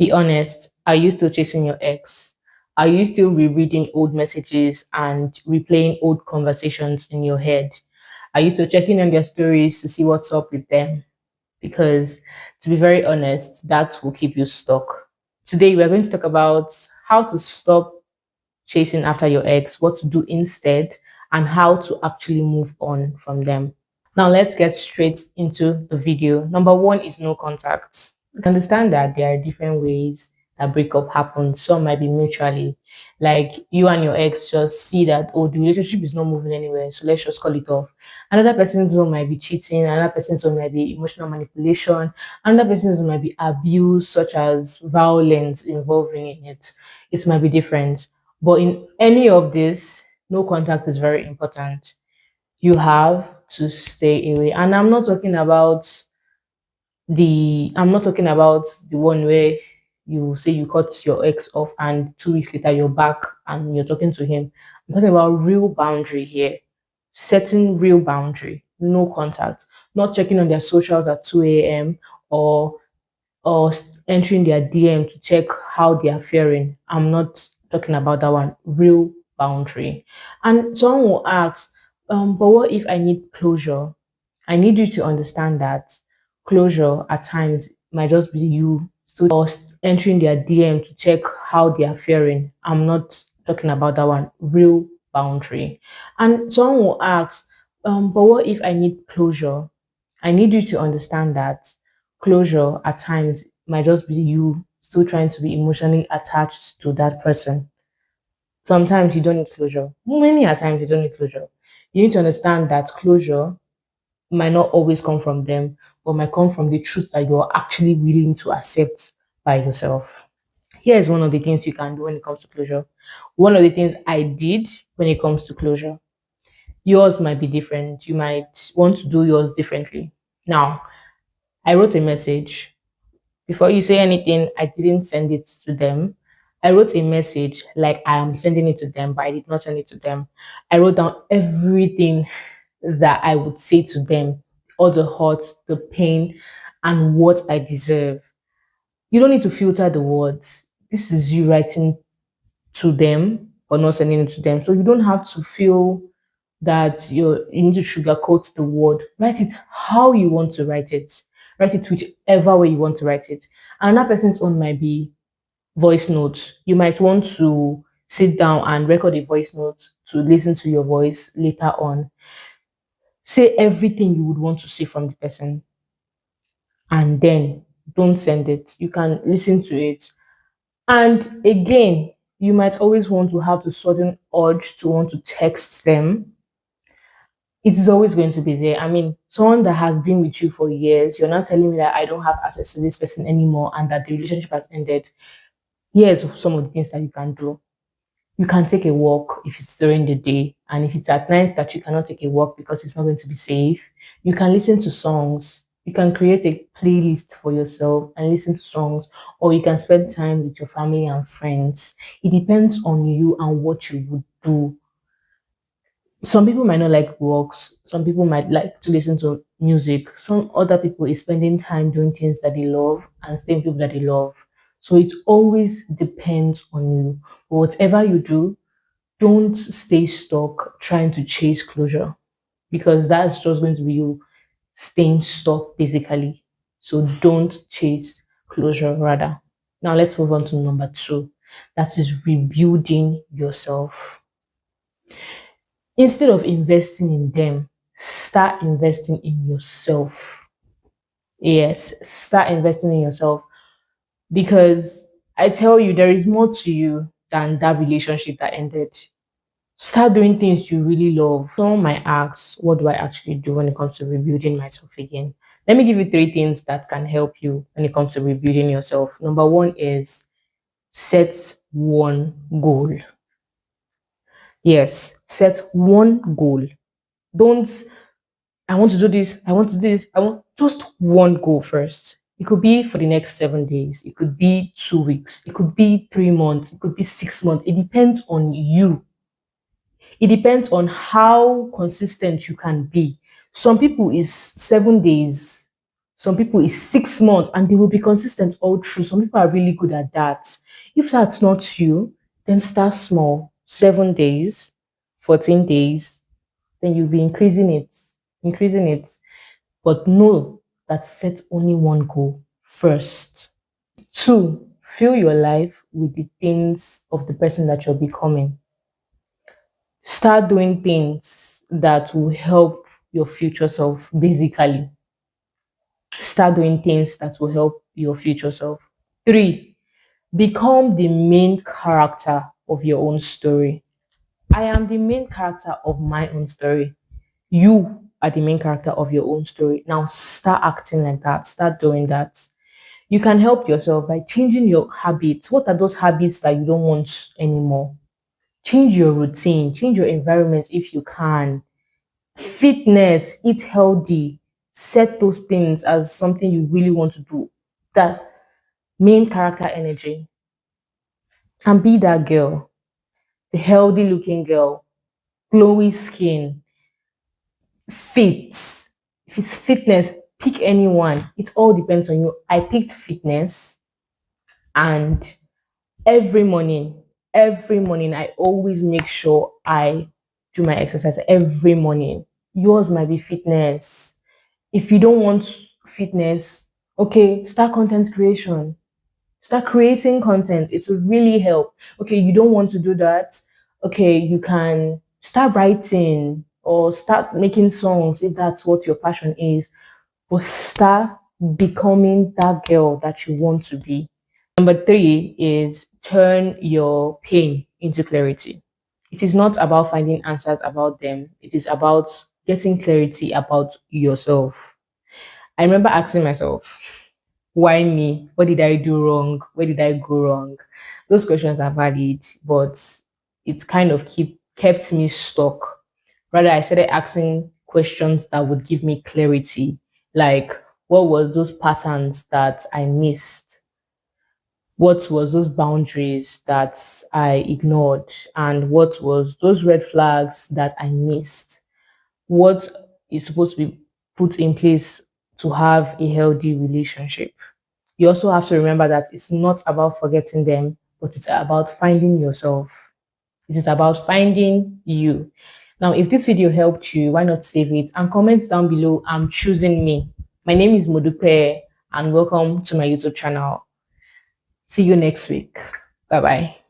Be honest, are you still chasing your ex? Are you still rereading old messages and replaying old conversations in your head? Are you still checking on their stories to see what's up with them? Because to be very honest, that will keep you stuck. Today, we're going to talk about how to stop chasing after your ex, what to do instead, and how to actually move on from them. Now let's get straight into the video. Number one is no contacts. You can understand that there are different ways that breakup happens. Some might be mutually, like you and your ex just see that, oh, the relationship is not moving anywhere, so let's just call it off. Another person's own might be cheating, another person's own might be emotional manipulation, another person's own might be abuse, such as violence involving in it. It might be different. But in any of this, no contact is very important. You have to stay away. And I'm not talking about the one where you say you cut your ex off and 2 weeks later you're back and you're talking to him. I'm talking about real boundary here. Setting real boundary, no contact, not checking on their socials at 2 a.m. or entering their DM to check how they are faring. I'm not talking about that one. Real boundary. And someone will ask, but what if I need closure? I need you to understand that closure at times might just be you still entering their DM to check how they are faring. I'm not talking about that one. Real boundary. And someone will ask, but what if I need closure? I need you to understand that closure at times might just be you still trying to be emotionally attached to that person. Sometimes you don't need closure. Many a times you don't need closure. You need to understand that closure might not always come from them, but might come from the truth that you're actually willing to accept by yourself. Here's one of the things you can do when it comes to closure. One of the things I did when it comes to closure. Yours might be different. You might want to do yours differently. Now, I wrote a message. Before you say anything, I didn't send it to them. I wrote a message like I am sending it to them, but I did not send it to them. I wrote down everything that I would say to them, all the hurt, the pain, and what I deserve. You don't need to filter the words. This is you writing to them or not sending it to them. So you don't have to feel that you need to sugarcoat the word. Write it how you want to write it. Write it whichever way you want to write it. Another person's own might be voice notes. You might want to sit down and record a voice note to listen to your voice later on. Say everything you would want to say from the person and then don't send it. You can listen to it. And again, you might always want to have the sudden urge to want to text them. It is always going to be there. I mean, someone that has been with you for years, you're not telling me that I don't have access to this person anymore and that the relationship has ended. Here's some of the things that you can do. You can take a walk if it's during the day, and if it's at night that you cannot take a walk because it's not going to be safe, you can listen to songs. You can create a playlist for yourself and listen to songs, or you can spend time with your family and friends. It depends on you and what you would do. Some people might not like walks, some people might like to listen to music, some other people is spending time doing things that they love and staying with people that they love. So it always depends on you. But whatever you do, don't stay stuck trying to chase closure, because that's just going to be you staying stuck basically. So don't chase closure, rather. Now let's move on to number two. That is rebuilding yourself. Instead of investing in them, start investing in yourself. Yes, start investing in yourself, because I tell you, there is more to you than that relationship that ended. Start doing things you really love. Someone might ask, what do I actually do when it comes to rebuilding myself again? Let me give you three things that can help you when it comes to rebuilding yourself. Number one is set one goal. Yes, set one goal. Don't, I want to do this, I want to do this, I want just one goal first. It could be for the next 7 days, it could be 2 weeks, it could be 3 months, it could be 6 months. It depends on you. It depends on how consistent you can be. Some people is 7 days, Some people is 6 months and they will be consistent all through. Some people are really good at that. If that's not you, then start small. 7 days, 14 days, then you'll be increasing it. But know that set only one goal first. Two, fill your life with the things of the person that you're becoming. Start doing things that will help your future self, basically. Start doing things that will help your future self. Three, become the main character of your own story. I am the main character of my own story. You are the main character of your own story. Now start acting like that. Start doing that. You can help yourself by changing your habits. What are those habits that you don't want anymore? Change your routine, change your environment if you can. Fitness, eat healthy, set those things as something you really want to do. That main character energy. And be that girl, the healthy looking girl, glowy skin, fit. If it's fitness, pick anyone. It all depends on you. I picked fitness, and every morning, I always make sure I do my exercise every morning. Yours might be fitness. If you don't want fitness, okay, start content creation. Start creating content. It will really help. Okay, you don't want to do that. Okay, you can start writing or start making songs if that's what your passion is. But start becoming that girl that you want to be. Number three is turn your pain into clarity. It is not about finding answers about them, it is about getting clarity about yourself. I remember asking myself, why me? What did I do wrong? Where did I go wrong? Those questions are valid, but it kind of kept me stuck. Rather, I started asking questions that would give me clarity, like what was those patterns that I missed? What was those boundaries that I ignored? And what was those red flags that I missed? What is supposed to be put in place to have a healthy relationship? You also have to remember that it's not about forgetting them, but it's about finding yourself. It is about finding you. Now, if this video helped you, why not save it and comment down below, I'm choosing me. My name is Modupe and welcome to my YouTube channel. See you next week. Bye bye.